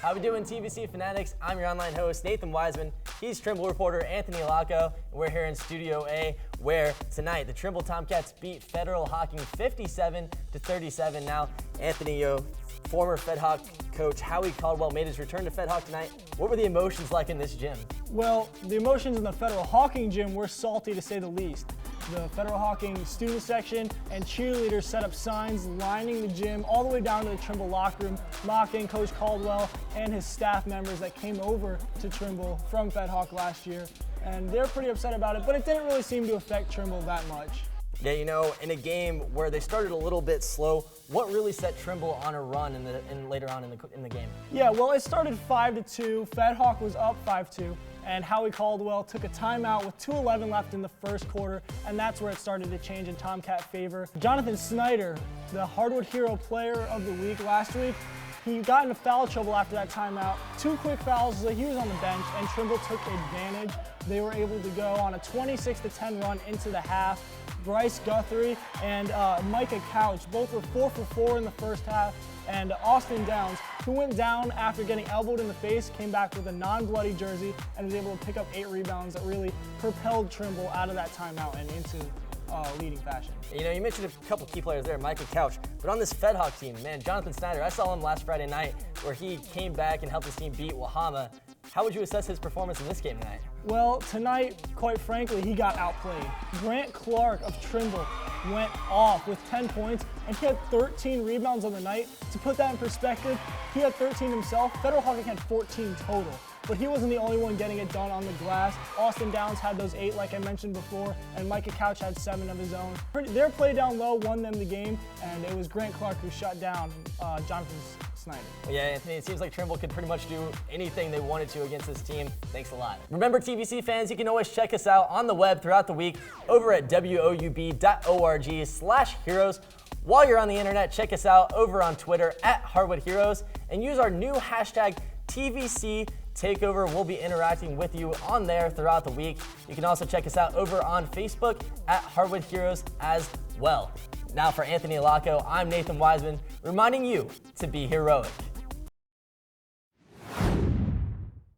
How we doing, TVC Fanatics? I'm your online host, Nathan Wiseman. He's Trimble reporter Anthony Alaco, and we're here in Studio A, where tonight the Trimble Tomcats beat Federal Hocking 57-37. Now, Anthony, former Fed Hoc coach Howie Caldwell made his return to Fed Hoc tonight. What were the emotions like in this gym? Well, the emotions in the Federal Hocking gym were salty, to say the least. The Federal Hocking student section and cheerleaders set up signs lining the gym all the way down to the Trimble locker room, mocking Coach Caldwell and his staff members that came over to Trimble from Fed Hoc last year. And they're pretty upset about it, but it didn't really seem to affect Trimble that much. Yeah, in a game where they started a little bit slow, what really set Trimble on a run later on in the game? Yeah, well, it started 5-2. Fed Hoc was up 5-2. And Howie Caldwell took a timeout with 2:11 left in the first quarter, and that's where it started to change in Tomcat favor. Jonathan Snyder, the Hardwood Hero Player of the Week last week, he got into foul trouble after that timeout. 2 quick fouls, so he was on the bench, and Trimble took advantage. They were able to go on a 26-10 run into the half. Bryce Guthrie and Micah Couch both were 4 for 4 in the first half. And Austin Downs, who went down after getting elbowed in the face, came back with a non-bloody jersey and was able to pick up 8 rebounds that really propelled Trimble out of that timeout and into leading fashion. You mentioned a couple key players there, Micah Couch, but on this Fed Hoc team, man, Jonathan Snyder, I saw him last Friday night where he came back and helped his team beat Wahama. How would you assess his performance in this game tonight? Well, tonight, quite frankly, he got outplayed. Grant Clark of Trimble went off with 10 points, and he had 13 rebounds on the night. To put that in perspective, he had 13 himself. Federal Hocking had 14 total. But he wasn't the only one getting it done on the glass. Austin Downs had those 8, like I mentioned before, and Micah Couch had 7 of his own. Their play down low won them the game, and it was Grant Clark who shut down Jonathan Snyder. Yeah, Anthony, it seems like Trimble could pretty much do anything they wanted to against this team. Thanks a lot. Remember, TVC fans, you can always check us out on the web throughout the week over at woub.org/heroes. While you're on the internet, check us out over on Twitter at Hardwood Heroes and use our new hashtag TVC Takeover. We'll be interacting with you on there throughout the week. You can also check us out over on Facebook at Hardwood Heroes as well. Now for Anthony Alaco, I'm Nathan Wiseman, reminding you to be heroic.